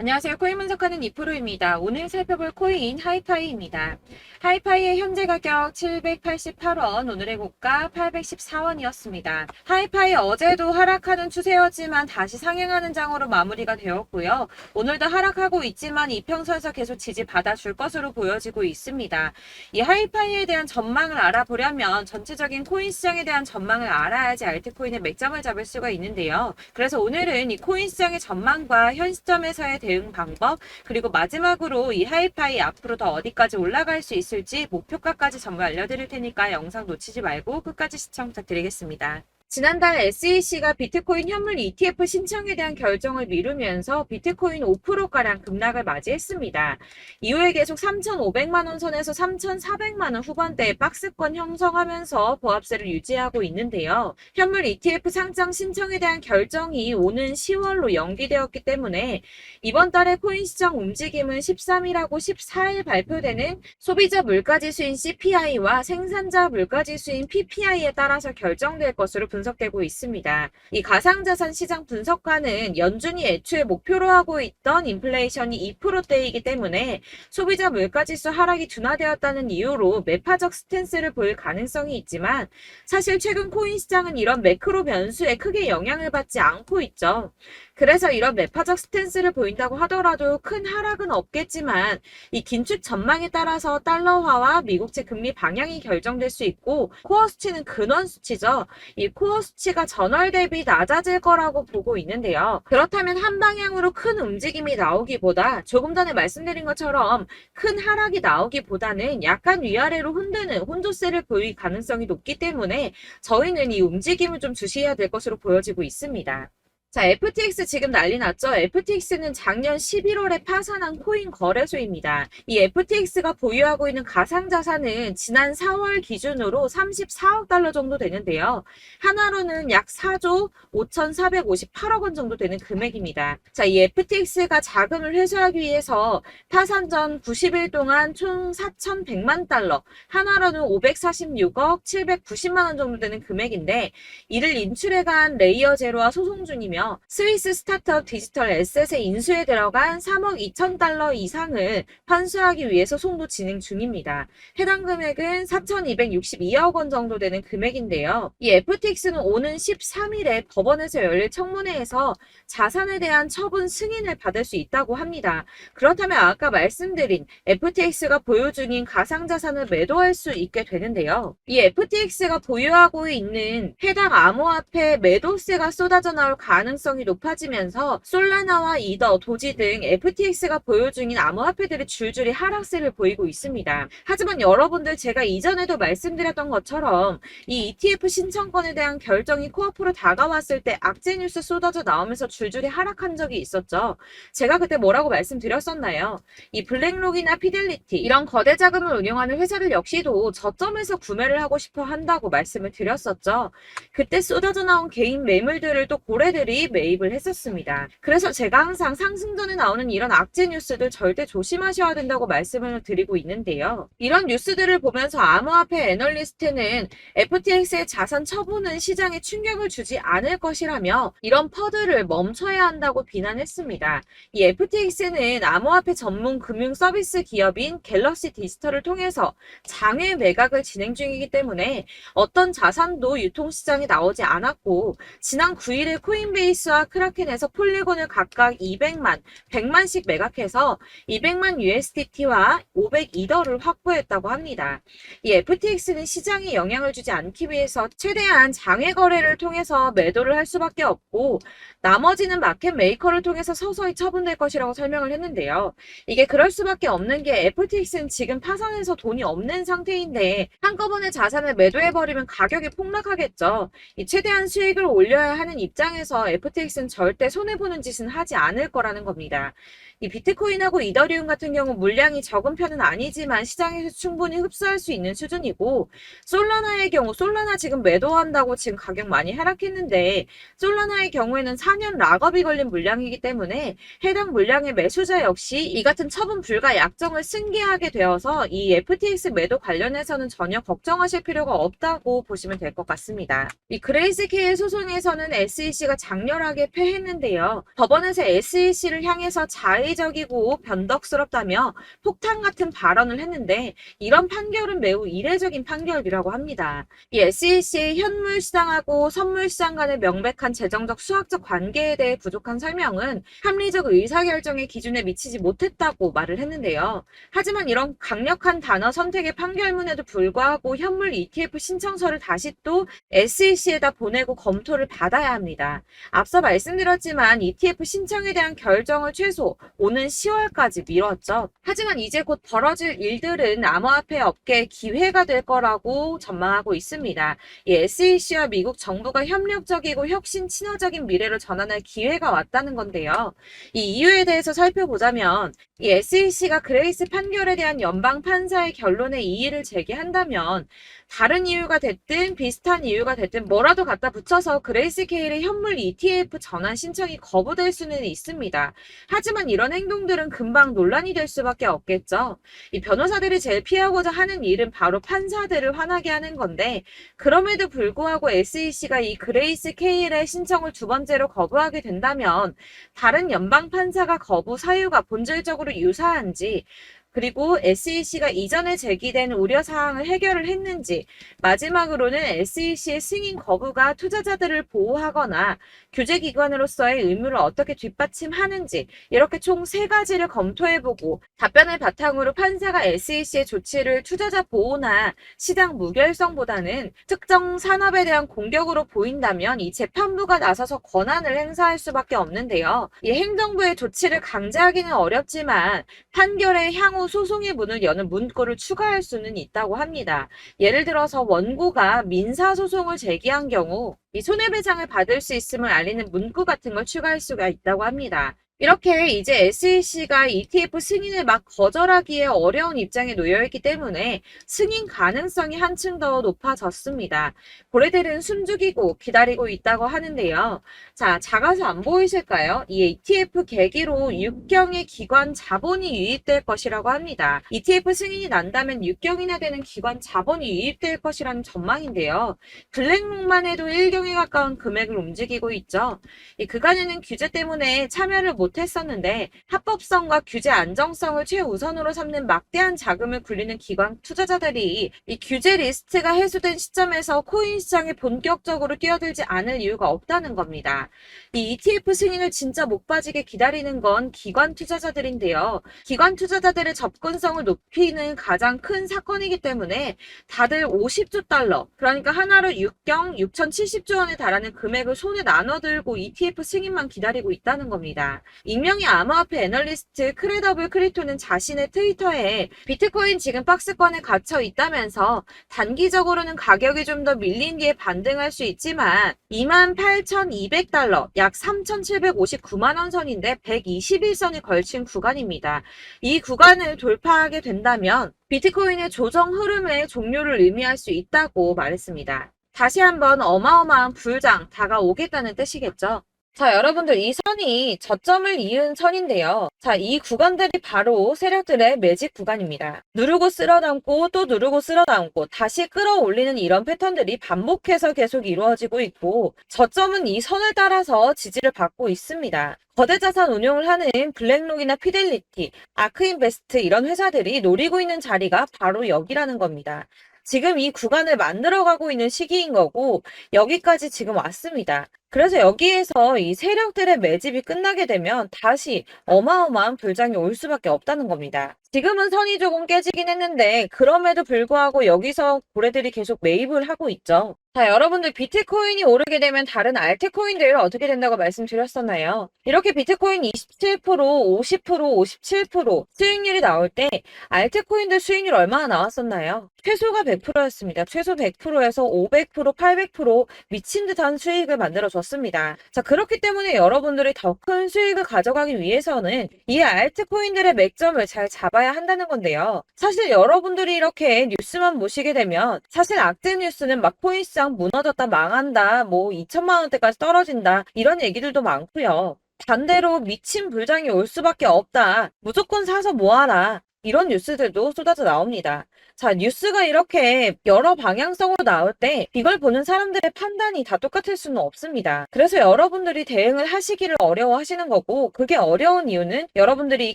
안녕하세요. 코인 분석하는 이프로입니다. 오늘 살펴볼 코인 하이파이입니다. 하이파이의 현재 가격 788원, 오늘의 고가 814원이었습니다. 하이파이 어제도 하락하는 추세였지만 다시 상향하는 장으로 마무리가 되었고요. 오늘도 하락하고 있지만 이평선에서 계속 지지 받아줄 것으로 보여지고 있습니다. 이 하이파이에 대한 전망을 알아보려면 전체적인 코인 시장에 대한 전망을 알아야지 알트코인의 맥점을 잡을 수가 있는데요. 그래서 오늘은 이 코인 시장의 전망과 현 시점에서의 대응 방법, 그리고 마지막으로 이 하이파이 앞으로 더 어디까지 올라갈 수 있을지 목표가까지 전부 알려드릴 테니까 영상 놓치지 말고 끝까지 시청 부탁드리겠습니다. 지난달 SEC가 비트코인 현물 ETF 신청에 대한 결정을 미루면서 비트코인 5%가량 급락을 맞이했습니다. 이후에 계속 3,500만원 선에서 3,400만원 후반대의 박스권 형성하면서 보합세를 유지하고 있는데요. 현물 ETF 상장 신청에 대한 결정이 오는 10월로 연기되었기 때문에 이번 달의 코인 시장 움직임은 13일하고 14일 발표되는 소비자 물가지수인 CPI와 생산자 물가지수인 PPI에 따라서 결정될 것으로 분석되고 있습니다. 이 가상자산 시장 분석가는 연준이 애초에 목표로 하고 있던 인플레이션이 2%대이기 때문에 소비자 물가지수 하락이 둔화되었다는 이유로 매파적 스탠스를 보일 가능성이 있지만 사실 최근 코인 시장은 이런 매크로 변수에 크게 영향을 받지 않고 있죠. 그래서 이런 매파적 스탠스를 보인다고 하더라도 큰 하락은 없겠지만 이 긴축 전망에 따라서 달러화와 미국채 금리 방향이 결정될 수 있고 코어 수치는 근원 수치죠. 이 코어 수치가 전월 대비 낮아질 거라고 보고 있는데요. 그렇다면 한 방향으로 큰 움직임이 나오기보다 조금 전에 말씀드린 것처럼 큰 하락이 나오기보다는 약간 위아래로 흔드는 혼조세를 보일 가능성이 높기 때문에 저희는 이 움직임을 좀 주시해야 될 것으로 보여지고 있습니다. 자, FTX 지금 난리 났죠? FTX는 작년 11월에 파산한 코인 거래소입니다. 이 FTX가 보유하고 있는 가상자산은 지난 4월 기준으로 34억 달러 정도 되는데요. 하나로는 약 4조 5,458억 원 정도 되는 금액입니다. 자, 이 FTX가 자금을 회수하기 위해서 파산 전 90일 동안 총 4,100만 달러, 하나로는 546억 790만 원 정도 되는 금액인데 이를 인출해간 레이어 제로와 소송 중이며 스위스 스타트업 디지털 에셋의 인수에 들어간 3억 2천 달러 이상을 환수하기 위해 소송도 진행 중입니다. 해당 금액은 4,262억 원 정도 되는 금액인데요. 이 FTX는 오는 13일에 법원에서 열릴 청문회에서 자산에 대한 처분 승인을 받을 수 있다고 합니다. 그렇다면 아까 말씀드린 FTX가 보유 중인 가상자산을 매도할 수 있게 되는데요. 이 FTX가 보유하고 있는 해당 암호화폐 매도세가 쏟아져 나올 가능성이 높아지면서 솔라나와 이더, 도지 등 FTX가 보유 중인 암호화폐들이 줄줄이 하락세를 보이고 있습니다. 하지만 여러분들 제가 이전에도 말씀드렸던 것처럼 이 ETF 신청권에 대한 결정이 코앞으로 다가왔을 때 악재 뉴스 쏟아져 나오면서 줄줄이 하락한 적이 있었죠. 제가 그때 뭐라고 말씀드렸었나요? 이 블랙록이나 피델리티 이런 거대 자금을 운영하는 회사들 역시도 저점에서 구매를 하고 싶어 한다고 말씀을 드렸었죠. 그때 쏟아져 나온 개인 매물들을 또 고래들이 매입을 했었습니다. 그래서 제가 항상 상승전에 나오는 이런 악재 뉴스들 절대 조심하셔야 된다고 말씀을 드리고 있는데요. 이런 뉴스들을 보면서 암호화폐 애널리스트는 FTX의 자산 처분은 시장에 충격을 주지 않을 것이라며 이런 퍼들을 멈춰야 한다고 비난했습니다. 이 FTX는 암호화폐 전문 금융 서비스 기업인 갤럭시 디지털을 통해서 장외 매각을 진행 중이기 때문에 어떤 자산도 유통시장에 나오지 않았고 지난 9일에 코인베이스와 크라켄에서 폴리곤을 각각 200만, 100만씩 매각해서 200만 USDT와 500이더를 확보했다고 합니다. 이 FTX는 시장에 영향을 주지 않기 위해서 최대한 장외 거래를 통해서 매도를 할 수밖에 없고 나머지는 마켓 메이커를 통해서 서서히 처분될 것이라고 설명을 했는데요. 이게 그럴 수밖에 없는 게 FTX는 지금 파산해서 돈이 없는 상태인데 한꺼번에 자산을 매도해버리면 가격이 폭락하겠죠. 이 최대한 수익을 올려야 하는 입장에서 FTX는 절대 손해보는 짓은 하지 않을 거라는 겁니다. 이 비트코인하고 이더리움 같은 경우 물량이 적은 편은 아니지만 시장에서 충분히 흡수할 수 있는 수준이고 솔라나의 경우 솔라나 지금 매도한다고 지금 가격 많이 하락했는데 솔라나의 경우에는 4년 락업이 걸린 물량이기 때문에 해당 물량의 매수자 역시 이 같은 처분 불가 약정을 승계하게 되어서 이 FTX 매도 관련해서는 전혀 걱정하실 필요가 없다고 보시면 될 것 같습니다. 이 그레이스케일 소송에서는 SEC가 작년 격렬하게 패했는데요. 법원에서 SEC를 향해서 자의적이고 변덕스럽다며 폭탄 같은 발언을 했는데 이런 판결은 매우 이례적인 판결이라고 합니다. 이 SEC의 현물 시장하고 선물 시장 간의 명백한 재정적 수학적 관계에 대해 부족한 설명은 합리적 의사결정의 기준에 미치지 못했다고 말을 했는데요. 하지만 이런 강력한 단어 선택의 판결문에도 불구하고 현물 ETF 신청서를 다시 또 SEC에다 보내고 검토를 받아야 합니다. 앞서 말씀드렸지만 ETF 신청에 대한 결정을 최소 오는 10월까지 미뤘죠. 하지만 이제 곧 벌어질 일들은 암호화폐 업계의 기회가 될 거라고 전망하고 있습니다. 이 SEC와 미국 정부가 협력적이고 혁신 친화적인 미래로 전환할 기회가 왔다는 건데요. 이 이유에 대해서 살펴보자면 이 SEC가 그레이스 판결에 대한 연방 판사의 결론에 이의를 제기한다면 다른 이유가 됐든 비슷한 이유가 됐든 뭐라도 갖다 붙여서 그레이스 케일의 현물 ETF 전환 신청이 거부될 수는 있습니다. 하지만 이런 행동들은 금방 논란이 될 수밖에 없겠죠. 이 변호사들이 제일 피하고자 하는 일은 바로 판사들을 화나게 하는 건데 그럼에도 불구하고 SEC가 이 그레이스 케일의 신청을 두 번째로 거부하게 된다면 다른 연방 판사가 거부 사유가 본질적으로 유사한지 그리고 SEC가 이전에 제기된 우려사항을 해결을 했는지 마지막으로는 SEC의 승인 거부가 투자자들을 보호하거나 규제기관으로서의 의무를 어떻게 뒷받침하는지 이렇게 총 3가지를 검토해보고 답변을 바탕으로 판사가 SEC의 조치를 투자자 보호나 시장 무결성보다는 특정 산업에 대한 공격으로 보인다면 이 재판부가 나서서 권한을 행사할 수밖에 없는데요. 이 행정부의 조치를 강제하기는 어렵지만 판결의 향후 소송의 문을 여는 문구를 추가할 수는 있다고 합니다. 예를 들어서 원고가 민사소송을 제기한 경우 이 손해배상을 받을 수 있음을 알리는 문구 같은 걸 추가할 수가 있다고 합니다. 이렇게 이제 SEC가 ETF 승인을 막 거절하기에 어려운 입장에 놓여있기 때문에 승인 가능성이 한층 더 높아졌습니다. 고래들은 숨죽이고 기다리고 있다고 하는데요. 자, 작아서 안 보이실까요? 이 ETF 계기로 육경의 기관 자본이 유입될 것이라고 합니다. ETF 승인이 난다면 6경이나 되는 기관 자본이 유입될 것이라는 전망인데요. 블랙록만 해도 1경에 가까운 금액을 움직이고 있죠. 이 그간에는 규제 때문에 참여를 못했었는데 합법성과 규제 안정성을 최우선으로 삼는 막대한 자금을 굴리는 기관 투자자들이 이 규제 리스트가 해소된 시점에서 코인 시장에 본격적으로 뛰어들지 않을 이유가 없다는 겁니다. 이 ETF 승인을 진짜 목 빠지게 기다리는 건 기관 투자자들인데요. 기관 투자자들의 접근성을 높이는 가장 큰 사건이기 때문에 다들 50조 달러, 그러니까 하나로 6경 6,070조 원에 달하는 금액을 손에 나눠들고 ETF 승인만 기다리고 있다는 겁니다. 익명의 암호화폐 애널리스트 크레더블 크리토는 자신의 트위터에 비트코인 지금 박스권에 갇혀 있다면서 단기적으로는 가격이 좀 더 밀린 뒤에 반등할 수 있지만 28,200달러, 약 3,759만 원 선인데 121선이 걸친 구간입니다. 이 구간을 돌파하게 된다면 비트코인의 조정 흐름의 종료를 의미할 수 있다고 말했습니다. 다시 한번 어마어마한 불장 다가오겠다는 뜻이겠죠. 자, 여러분들 이 선이 저점을 이은 선인데요. 자, 이 구간들이 바로 세력들의 매직 구간입니다. 누르고 쓸어담고 또 누르고 쓸어담고 다시 끌어올리는 이런 패턴들이 반복해서 계속 이루어지고 있고 저점은 이 선을 따라서 지지를 받고 있습니다. 거대 자산 운용을 하는 블랙록이나 피델리티, 아크인베스트 이런 회사들이 노리고 있는 자리가 바로 여기라는 겁니다. 지금 이 구간을 만들어가고 있는 시기인 거고 여기까지 지금 왔습니다. 그래서 여기에서 이 세력들의 매집이 끝나게 되면 다시 어마어마한 불장이 올 수밖에 없다는 겁니다. 지금은 선이 조금 깨지긴 했는데 그럼에도 불구하고 여기서 고래들이 계속 매입을 하고 있죠. 자, 여러분들 비트코인이 오르게 되면 다른 알트코인들 어떻게 된다고 말씀드렸었나요? 이렇게 비트코인 27%, 50%, 57% 수익률이 나올 때 알트코인들 수익률 얼마나 나왔었나요? 최소가 100%였습니다. 최소 100%에서 500%, 800% 미친 듯한 수익을 만들어줬습니다. 자, 그렇기 때문에 여러분들이 더 큰 수익을 가져가기 위해서는 이 알트코인들의 맥점을 잘 잡아야 한다는 건데요. 사실 여러분들이 이렇게 뉴스만 보시게 되면 사실 악재 뉴스는 막 코인 시장 무너졌다, 망한다, 뭐 2천만 원대까지 떨어진다 이런 얘기들도 많고요. 반대로 미친 불장이 올 수밖에 없다. 무조건 사서 모아라. 이런 뉴스들도 쏟아져 나옵니다. 자, 뉴스가 이렇게 여러 방향성으로 나올 때 이걸 보는 사람들의 판단이 다 똑같을 수는 없습니다. 그래서 여러분들이 대응을 하시기를 어려워하시는 거고, 그게 어려운 이유는 여러분들이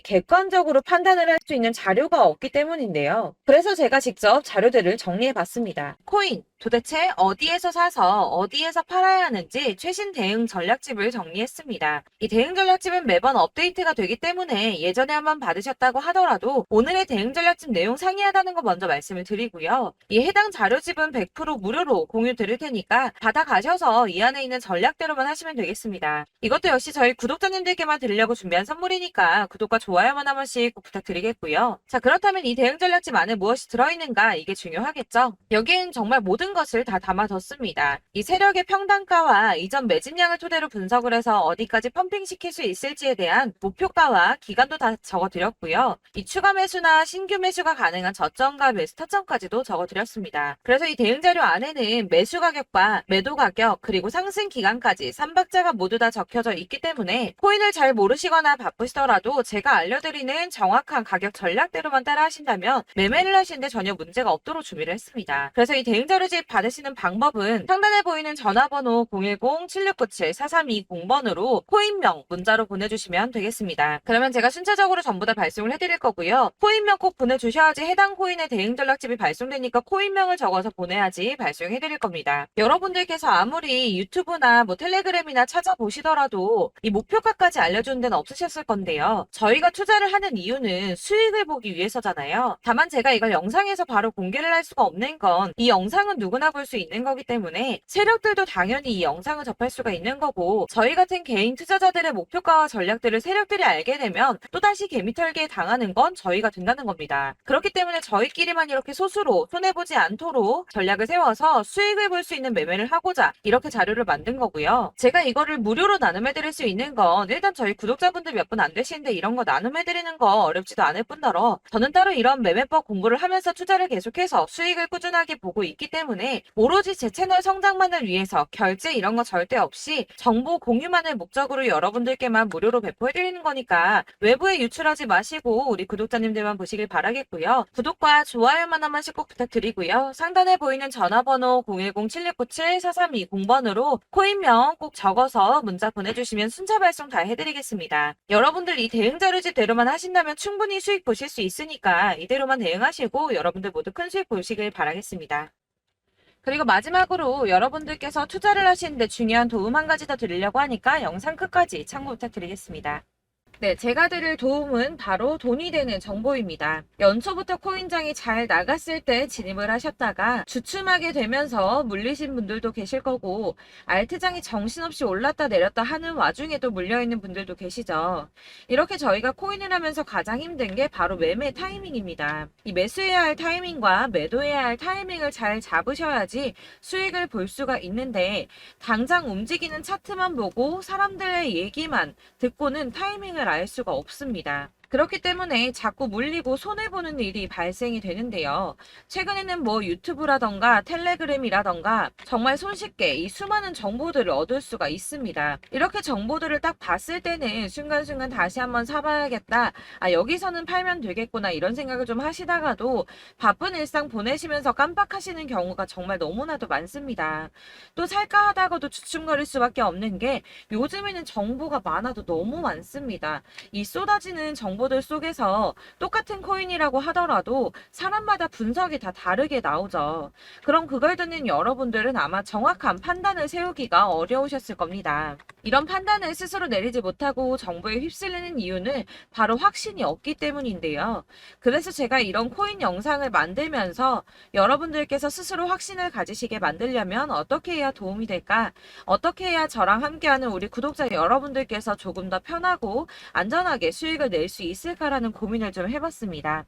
객관적으로 판단을 할 수 있는 자료가 없기 때문인데요. 그래서 제가 직접 자료들을 정리해 봤습니다. 코인, 도대체 어디에서 사서 어디에서 팔아야 하는지 최신 대응 전략집을 정리했습니다. 이 대응 전략집은 매번 업데이트가 되기 때문에 예전에 한번 받으셨다고 하더라도 오늘의 대응 전략집 내용 상이하다는 거 먼저 말씀을 드리고요. 이 해당 자료집은 100% 무료로 공유 드릴 테니까 받아가셔서 이 안에 있는 전략대로만 하시면 되겠습니다. 이것도 역시 저희 구독자님들께만 드리려고 준비한 선물이니까 구독과 좋아요만 한 번씩 꼭 부탁드리겠고요. 자, 그렇다면 이 대응 전략집 안에 무엇이 들어있는가, 이게 중요하겠죠? 여기엔 정말 모든 것을 다 담아뒀습니다. 이 세력의 평단가와 이전 매집량을 토대로 분석을 해서 어디까지 펌핑시킬 수 있을지에 대한 목표가와 기간도 다 적어드렸고요. 이 추가 매수나 신규 매수가 가능한 저점과 매수 타점까지도 적어드렸습니다. 그래서 이 대응 자료 안에는 매수 가격과 매도 가격, 그리고 상승 기간까지 3박자가 모두 다 적혀져 있기 때문에 코인을 잘 모르시거나 바쁘시더라도 제가 알려드리는 정확한 가격 전략대로만 따라 하신다면 매매를 하시는데 전혀 문제가 없도록 준비를 했습니다. 그래서 이 대응 자료집 받으시는 방법은 상단에 보이는 전화번호 010-7697-4320번으로 코인명 문자로 보내주시면 되겠습니다. 그러면 제가 순차적으로 전부 다 발송을 해드릴 거고요. 코인명 꼭 보내주셔야지 해당 코인의 대응 전략집이 발송되니까 코인명을 적어서 보내야지 발송해드릴 겁니다. 여러분들께서 아무리 유튜브나 텔레그램이나 찾아보시더라도 이 목표가까지 알려주는 데는 없으셨을 건데요. 저희가 투자를 하는 이유는 수익을 보기 위해서잖아요. 다만 제가 이걸 영상에서 바로 공개를 할 수가 없는 건 이 영상은 누구나 볼 수 있는 거기 때문에 세력들도 당연히 이 영상을 접할 수가 있는 거고, 저희 같은 개인 투자자들의 목표가와 전략들을 세력들이 알게 되면 또다시 개미털기에 당하는 건 저희가 된다는 겁니다. 그렇기 때문에 저희끼리만 이렇게 소수로 손해보지 않도록 전략을 세워서 수익을 볼 수 있는 매매를 하고자 이렇게 자료를 만든 거고요. 제가 이거를 무료로 나눔해드릴 수 있는 건 일단 저희 구독자분들 몇 분 안 되시는데 이런 거 나눔해드리는 거 어렵지도 않을 뿐더러 저는 따로 이런 매매법 공부를 하면서 투자를 계속해서 수익을 꾸준하게 보고 있기 때문에 오로지 제 채널 성장만을 위해서 결제 이런 거 절대 없이 정보 공유만을 목적으로 여러분들께만 무료로 배포해드리는 거니까 외부에 유출하지 마시고 우리 구독자님들만 보시길 바라겠고요. 구독과 좋아요만 한 번씩 꼭 부탁드리고요. 상단에 보이는 전화번호 010-7697-4320번으로 코인명 꼭 적어서 문자 보내주시면 순차 발송 다 해드리겠습니다. 여러분들 이 대응 자료집대로만 하신다면 충분히 수익 보실 수 있으니까 이대로만 대응하시고 여러분들 모두 큰 수익 보시길 바라겠습니다. 그리고 마지막으로 여러분들께서 투자를 하시는데 중요한 도움 한 가지 더 드리려고 하니까 영상 끝까지 참고 부탁드리겠습니다. 네, 제가 드릴 도움은 바로 돈이 되는 정보입니다. 연초부터 코인장이 잘 나갔을 때 진입을 하셨다가 주춤하게 되면서 물리신 분들도 계실 거고, 알트장이 정신없이 올랐다 내렸다 하는 와중에도 물려있는 분들도 계시죠. 이렇게 저희가 코인을 하면서 가장 힘든 게 바로 매매 타이밍입니다. 이 매수해야 할 타이밍과 매도해야 할 타이밍을 잘 잡으셔야지 수익을 볼 수가 있는데, 당장 움직이는 차트만 보고 사람들의 얘기만 듣고는 타이밍을 알 수가 없습니다. 그렇기 때문에 자꾸 물리고 손해보는 일이 발생이 되는데요. 최근에는 유튜브라던가 텔레그램이라던가 정말 손쉽게 이 수많은 정보들을 얻을 수가 있습니다. 이렇게 정보들을 딱 봤을 때는 순간순간 다시 한번 사봐야겠다, 여기서는 팔면 되겠구나, 이런 생각을 좀 하시다가도 바쁜 일상 보내시면서 깜빡하시는 경우가 정말 너무나도 많습니다. 또 살까 하다가도 주춤거릴 수밖에 없는 게 요즘에는 정보가 많아도 너무 많습니다. 이 쏟아지는 정보들 속에서 똑같은 코인이라고 하더라도 사람마다 분석이 다 다르게 나오죠. 그럼 그걸 듣는 여러분들은 아마 정확한 판단을 세우기가 어려우셨을 겁니다. 이런 판단을 스스로 내리지 못하고 정보에 휩쓸리는 이유는 바로 확신이 없기 때문인데요. 그래서 제가 이런 코인 영상을 만들면서 여러분들께서 스스로 확신을 가지시게 만들려면 어떻게 해야 도움이 될까? 어떻게 해야 저랑 함께하는 우리 구독자 여러분들께서 조금 더 편하고 안전하게 수익을 낼 수 있을까라는 고민을 좀 해봤습니다.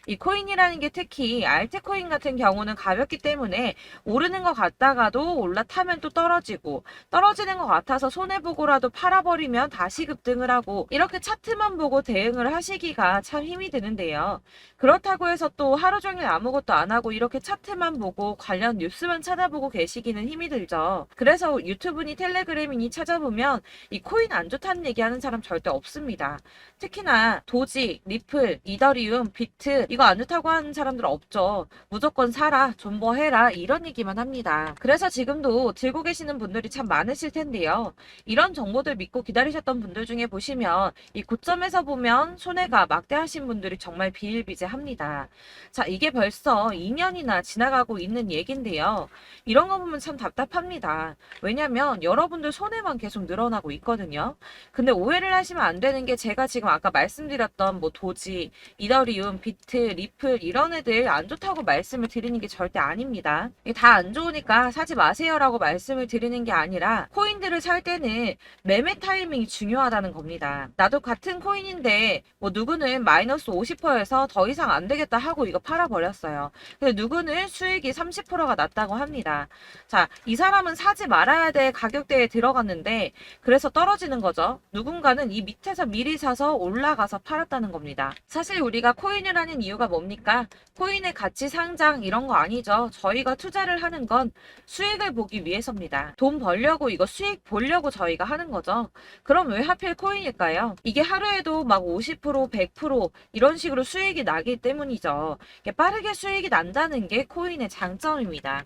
이 코인이라는 게 특히 알트코인 같은 경우는 가볍기 때문에 오르는 것 같다가도 올라타면 또 떨어지고, 떨어지는 것 같아서 손해보고라도 팔아버리면 다시 급등을 하고, 이렇게 차트만 보고 대응을 하시기가 참 힘이 드는데요. 그렇다고 해서 또 하루 종일 아무것도 안 하고 이렇게 차트만 보고 관련 뉴스만 찾아보고 계시기는 힘이 들죠. 그래서 유튜브니 텔레그램이니 찾아보면 이 코인 안 좋다는 얘기하는 사람 절대 없습니다. 특히나 도지, 리플, 이더리움, 비트 이거 안 좋다고 하는 사람들 없죠. 무조건 사라, 존버해라 이런 얘기만 합니다. 그래서 지금도 들고 계시는 분들이 참 많으실 텐데요. 이런 정보들 믿고 기다리셨던 분들 중에 보시면 이 고점에서 보면 손해가 막대하신 분들이 정말 비일비재합니다. 자, 이게 벌써 2년이나 지나가고 있는 얘긴데요. 이런 거 보면 참 답답합니다. 왜냐면 여러분들 손해만 계속 늘어나고 있거든요. 근데 오해를 하시면 안 되는 게 제가 지금 아까 말씀드렸던 뭐 도지, 이더리움, 비트, 리플 이런 애들 안 좋다고 말씀을 드리는 게 절대 아닙니다. 이게 다 안 좋으니까 사지 마세요라고 말씀을 드리는 게 아니라 코인들을 살 때는 매매 타이밍이 중요하다는 겁니다. 나도 같은 코인인데 뭐 누구는 마이너스 50%에서 더 이상 안 되겠다 하고 이거 팔아버렸어요. 근데 누구는 수익이 30%가 났다고 합니다. 자, 이 사람은 사지 말아야 될 가격대에 들어갔는데 그래서 떨어지는 거죠. 누군가는 이 밑에서 미리 사서 올라가서 팔았다는 겁니다. 사실 우리가 코인을 하는 이유가 뭡니까? 코인의 가치 상장 이런 거 아니죠. 저희가 투자를 하는 건 수익을 보기 위해서입니다. 돈 벌려고 이거 수익 보려고 저희가 하는 거죠. 그럼 왜 하필 코인일까요? 이게 하루에도 막 50%, 100% 이런 식으로 수익이 나기 때문이죠. 빠르게 수익이 난다는 게 코인의 장점입니다.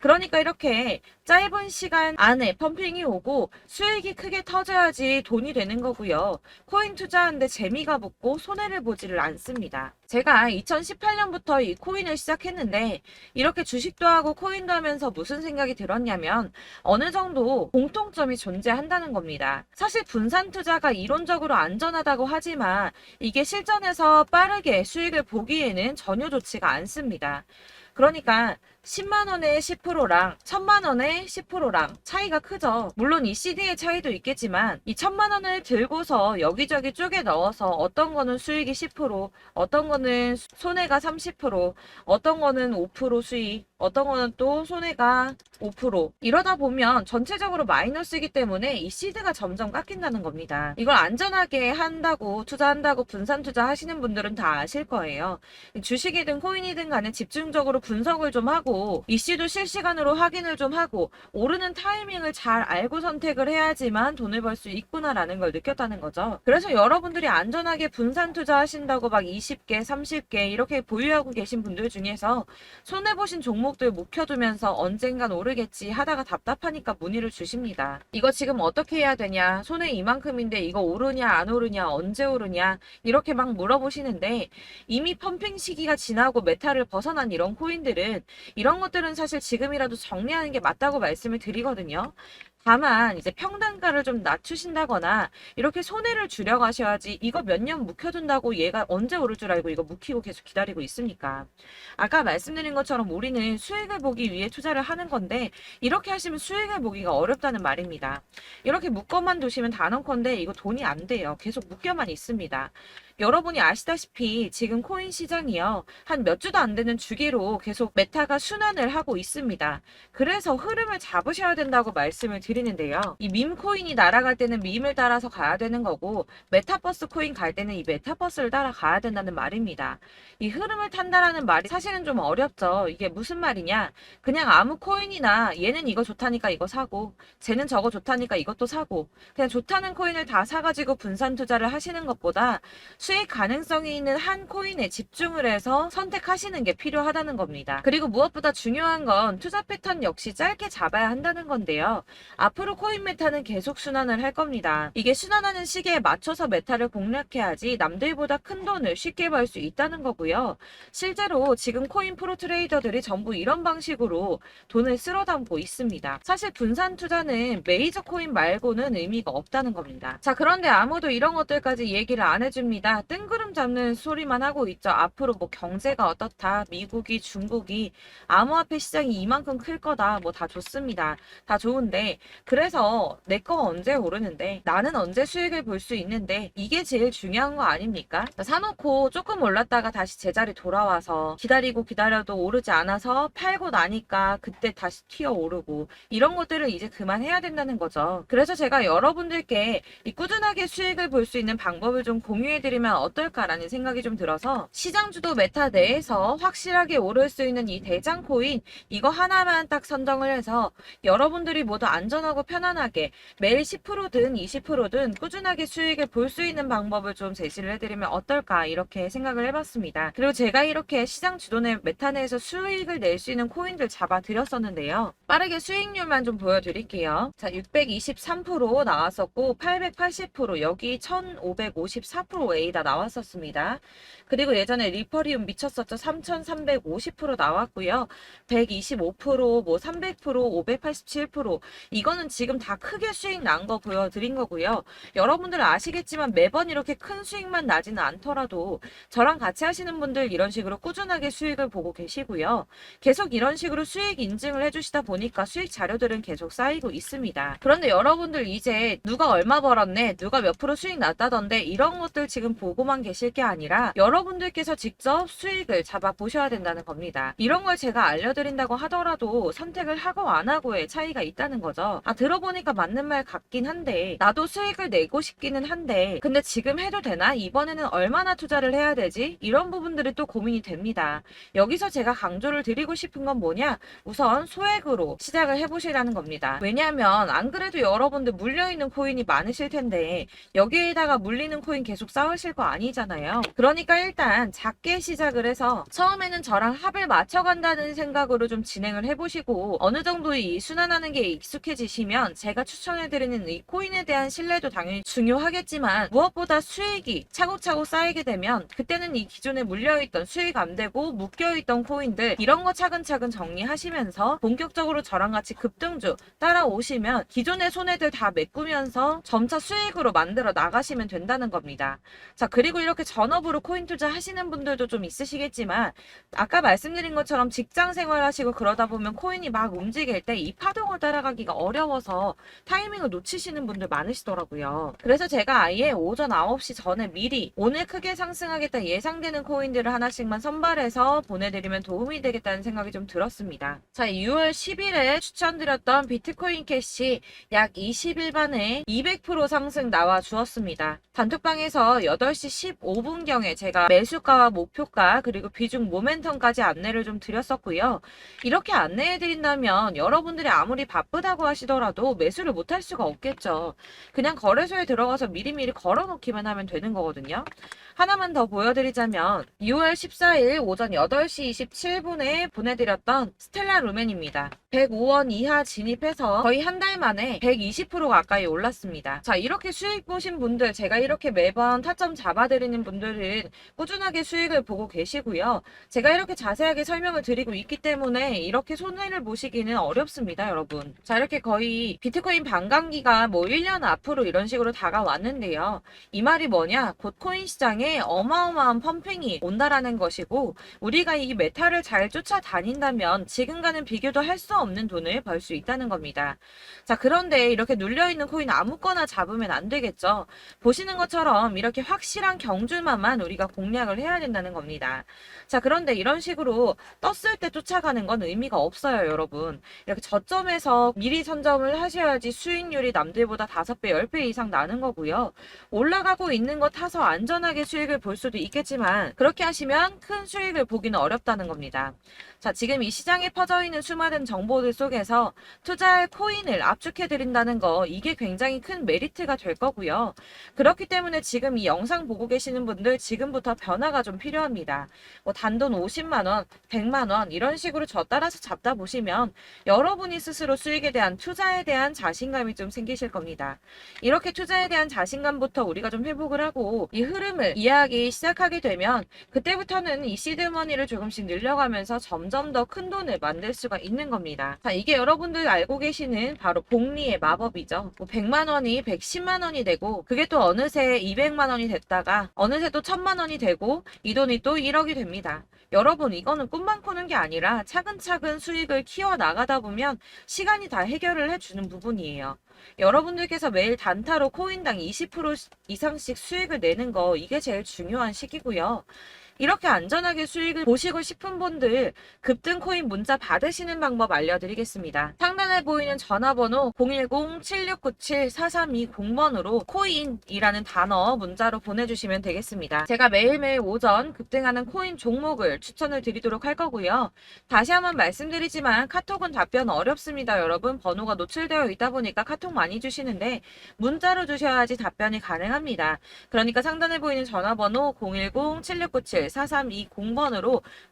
그러니까 이렇게 짧은 시간 안에 펌핑이 오고 수익이 크게 터져야지 돈이 되는 거고요. 코인 투자하는데 재미가 붙고 손해를 보지를 않습니다. 제가 2018년부터 이 코인을 시작했는데 이렇게 주식도 하고 코인도 하면서 무슨 생각이 들었냐면 어느 정도 공통점이 존재한다는 겁니다. 사실 분산 투자가 이론적으로 안전하다고 하지만 이게 실전에서 빠르게 수익을 보기에는 전혀 좋지가 않습니다. 그러니까 10만 원의 10%랑 1000만 원의 10%랑 차이가 크죠. 물론 이 CD의 차이도 있겠지만 이 1000만 원을 들고서 여기저기 쪼개 넣어서 어떤 거는 수익이 10%, 어떤 거는 손해가 30%, 어떤 거는 5% 수익, 어떤 거는 또 손해가 5% 이러다 보면 전체적으로 마이너스이기 때문에 이 시드가 점점 깎인다는 겁니다. 이걸 안전하게 한다고 투자한다고 분산 투자하시는 분들은 다 아실 거예요. 주식이든 코인이든 간에 집중적으로 분석을 좀 하고 이슈도 실시간으로 확인을 좀 하고 오르는 타이밍을 잘 알고 선택을 해야지만 돈을 벌 수 있구나라는 걸 느꼈다는 거죠. 그래서 여러분들이 안전하게 분산 투자하신다고 막 20개, 30개 이렇게 보유하고 계신 분들 중에서 손해보신 종목들 묵혀두면서 언젠간 오르겠지 하다가 답답하니까 문의를 주십니다. 이거 지금 어떻게 해야 되냐? 손해 이만큼인데 이거 오르냐 안 오르냐 언제 오르냐 이렇게 막 물어보시는데 이미 펌핑 시기가 지나고 메타를 벗어난 이런 코인들은 이런 것들은 사실 지금이라도 정리하는 게 맞다고 말씀을 드리거든요. 다만 이제 평단가를 좀 낮추신다거나 이렇게 손해를 줄여가셔야지 이거 몇 년 묵혀둔다고 얘가 언제 오를 줄 알고 이거 묵히고 계속 기다리고 있습니까? 아까 말씀드린 것처럼 우리는 수익을 보기 위해 투자를 하는 건데 이렇게 하시면 수익을 보기가 어렵다는 말입니다. 이렇게 묶어만 두시면 단언컨대 이거 돈이 안 돼요. 계속 묶여만 있습니다. 여러분이 아시다시피 지금 코인 시장이요. 한 몇 주도 안 되는 주기로 계속 메타가 순환을 하고 있습니다. 그래서 흐름을 잡으셔야 된다고 말씀을 드리는데요. 이 밈 코인이 날아갈 때는 밈을 따라서 가야 되는 거고 메타버스 코인 갈 때는 이 메타버스를 따라가야 된다는 말입니다. 이 흐름을 탄다라는 말이 사실은 좀 어렵죠. 이게 무슨 말이냐? 그냥 아무 코인이나 얘는 이거 좋다니까 이거 사고 쟤는 저거 좋다니까 이것도 사고 그냥 좋다는 코인을 다 사가지고 분산 투자를 하시는 것보다 수익 가능성이 있는 한 코인에 집중을 해서 선택하시는 게 필요하다는 겁니다. 그리고 무엇보다 중요한 건 투자 패턴 역시 짧게 잡아야 한다는 건데요. 앞으로 코인 메타는 계속 순환을 할 겁니다. 이게 순환하는 시기에 맞춰서 메타를 공략해야지 남들보다 큰 돈을 쉽게 벌 수 있다는 거고요. 실제로 지금 코인 프로 트레이더들이 전부 이런 방식으로 돈을 쓸어 담고 있습니다. 사실 분산 투자는 메이저 코인 말고는 의미가 없다는 겁니다. 자, 그런데 아무도 이런 것들까지 얘기를 안 해줍니다. 뜬구름 잡는 소리만 하고 있죠. 앞으로 뭐 경제가 어떻다, 미국이, 중국이, 암호화폐 시장이 이만큼 클 거다, 뭐 다 좋습니다. 다 좋은데 그래서 내 거 언제 오르는데 나는 언제 수익을 볼 수 있는데 이게 제일 중요한 거 아닙니까? 사놓고 조금 올랐다가 다시 제자리 돌아와서 기다리고 기다려도 오르지 않아서 팔고 나니까 그때 다시 튀어 오르고 이런 것들을 이제 그만해야 된다는 거죠. 그래서 제가 여러분들께 이 꾸준하게 수익을 볼 수 있는 방법을 좀 공유해 드리면 보면 어떨까라는 생각이 좀 들어서 시장 주도 메타 내에서 확실하게 오를 수 있는 이 대장 코인 이거 하나만 딱 선정을 해서 여러분들이 모두 안전하고 편안하게 매일 10%든 20%든 꾸준하게 수익을 볼 수 있는 방법을 좀 제시를 해드리면 어떨까 이렇게 생각을 해봤습니다. 그리고 제가 이렇게 시장 주도내 메타 내에서 수익을 낼 수 있는 코인들 잡아드렸었는데요. 빠르게 수익률만 좀 보여드릴게요. 자, 623% 나왔었고 880% 여기 1554%A다 나왔었습니다. 그리고 예전에 리퍼리움 미쳤었죠. 3350% 나왔고요. 125%, 뭐 300%, 587% 이거는 지금 다 크게 수익 난 거 보여드린 거고요. 여러분들은 아시겠지만 매번 이렇게 큰 수익만 나지는 않더라도 저랑 같이 하시는 분들 이런 식으로 꾸준하게 수익을 보고 계시고요. 계속 이런 식으로 수익 인증을 해주시다 보니까 수익 자료들은 계속 쌓이고 있습니다. 그런데 여러분들 이제 누가 얼마 벌었네, 누가 몇 프로 수익 났다던데 이런 것들 지금 보고만 계실 게 아니라 여러분들께서 직접 수익을 잡아 보셔야 된다는 겁니다. 이런 걸 제가 알려드린다고 하더라도 선택을 하고 안 하고의 차이가 있다는 거죠. 들어보니까 맞는 말 같긴 한데 나도 수익을 내고 싶기는 한데 근데 지금 해도 되나? 이번에는 얼마나 투자를 해야 되지? 이런 부분들이 또 고민이 됩니다. 여기서 제가 강조를 드리고 싶은 건 뭐냐? 우선 소액으로 시작을 해보시라는 겁니다. 왜냐하면 안 그래도 여러분들 물려있는 코인이 많으실 텐데 여기에다가 물리는 코인 계속 쌓으실 거 아니잖아요. 그러니까 일단 작게 시작을 해서 처음에는 저랑 합을 맞춰간다는 생각으로 좀 진행을 해보시고 어느 정도 이 순환하는 게 익숙해지시면 제가 추천해드리는 이 코인에 대한 신뢰도 당연히 중요하겠지만 무엇보다 수익이 차곡차곡 쌓이게 되면 그때는 이 기존에 물려있던 수익 안 되고 묶여있던 코인들 이런 거 차근차근 정리하시면서 본격적으로 저랑 같이 급등주 따라오시면 기존의 손해들 다 메꾸면서 점차 수익으로 만들어 나가시면 된다는 겁니다. 자, 그리고 이렇게 전업으로 코인 투자 하시는 분들도 좀 있으시겠지만 아까 말씀드린 것처럼 직장 생활하시고 그러다 보면 코인이 막 움직일 때 이 파동을 따라가기가 어려워서 타이밍을 놓치시는 분들 많으시더라고요. 그래서 제가 아예 오전 9시 전에 미리 오늘 크게 상승하겠다 예상되는 코인들을 하나씩만 선발해서 보내드리면 도움이 되겠다는 생각이 좀 들었습니다. 자, 6월 10일에 추천드렸던 비트코인 캐시 약 20일 만에 200% 상승 나와 주었습니다. 단톡방에서 8시 15분경에 제가 매수가와 목표가 그리고 비중 모멘텀까지 안내를 좀 드렸었고요. 이렇게 안내해드린다면 여러분들이 아무리 바쁘다고 하시더라도 매수를 못할 수가 없겠죠. 그냥 거래소에 들어가서 미리미리 걸어놓기만 하면 되는 거거든요. 하나만 더 보여드리자면 6월 14일 오전 8시 27분에 보내드렸던 스텔라 루멘입니다. 105원 이하 진입해서 거의 한 달 만에 120% 가까이 올랐습니다. 자, 이렇게 수익 보신 분들 제가 이렇게 매번 타점 잡아드리는 분들은 꾸준하게 수익을 보고 계시고요. 제가 이렇게 자세하게 설명을 드리고 있기 때문에 이렇게 손해를 보시기는 어렵습니다, 여러분. 자, 이렇게 거의 비트코인 반감기가 뭐 1년 앞으로 이런 식으로 다가왔는데요. 이 말이 뭐냐? 곧 코인 시장에 어마어마한 펌핑이 온다라는 것이고 우리가 이 메타를 잘 쫓아다닌다면 지금과는 비교도 할 수 없는 돈을 벌 수 있다는 겁니다. 자, 그런데 이렇게 눌려있는 코인 아무거나 잡으면 안 되겠죠. 보시는 것처럼 이렇게 확실한 경주만만 우리가 공략을 해야 된다는 겁니다. 자, 그런데 이런 식으로 떴을 때 쫓아가는 건 의미가 없어요, 여러분. 이렇게 저점에서 미리 선점을 하셔야지 수익률이 남들보다 5배, 10배 이상 나는 거고요. 올라가고 있는 거 타서 안전하게 수익을 볼 수도 있겠지만 그렇게 하시면 큰 수익을 보기는 어렵다는 겁니다. 자, 지금 이 시장에 퍼져 있는 수많은 정보들 속에서 투자할 코인을 압축해드린다는 거 이게 굉장히 큰 메리트가 될 거고요. 그렇기 때문에 지금 이 영상 보고 계시는 분들 지금부터 변화가 좀 필요합니다. 뭐 단돈 50만원, 100만원 이런 식으로 저 따라서 잡다 보시면 여러분이 스스로 수익에 대한 투자에 대한 자신감이 좀 생기실 겁니다. 이렇게 투자에 대한 자신감부터 우리가 좀 회복을 하고 이 흐름을 이해하기 시작하게 되면 그때부터는 이 시드머니를 조금씩 늘려가면서 점점 더 큰 돈을 만들 수가 있는 겁니다. 자, 이게 여러분들 알고 계시는 바로 복리의 마법이죠. 뭐 100만원이 110만원이 되고 그게 또 어느새 200만원이 됐다가 어느새 또 1000만원이 되고 이 돈이 또 1억이 됩니다. 여러분, 이거는 꿈만 꾸는 게 아니라 차근차근 수익을 키워 나가다 보면 시간이 다 해결을 해주는 부분이에요. 여러분들께서 매일 단타로 코인당 20% 이상씩 수익을 내는 거 이게 제일 중요한 시기고요. 이렇게 안전하게 수익을 보시고 싶은 분들 급등 코인 문자 받으시는 방법 알려드리겠습니다. 상단에 보이는 전화번호 010-7697-4320번으로 코인이라는 단어 문자로 보내주시면 되겠습니다. 제가 매일매일 오전 급등하는 코인 종목을 추천을 드리도록 할 거고요. 다시 한번 말씀드리지만 카톡은 답변 어렵습니다. 여러분 번호가 노출되어 있다 보니까 카톡 많이 주시는데 문자로 주셔야지 답변이 가능합니다. 그러니까 상단에 보이는 전화번호 010-7697-4320번으로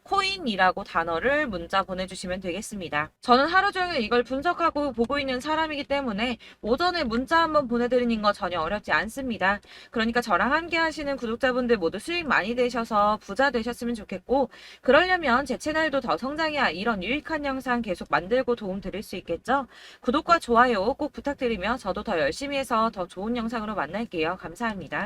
코인이라고 단어를 문자 보내주시면 되겠습니다. 저는 하루 종일 이걸 분석하고 보고 있는 사람이기 때문에 오전에 문자 한번 보내드리는 거 전혀 어렵지 않습니다. 그러니까 저랑 함께 하시는 구독자분들 모두 수익 많이 되셔서 부자 되셨으면 좋겠고, 그러려면 제 채널도 더 성장해야 이런 유익한 영상 계속 만들고 도움 드릴 수 있겠죠? 구독과 좋아요 꼭 부탁드리며 저도 더 열심히 해서 더 좋은 영상으로 만날게요. 감사합니다.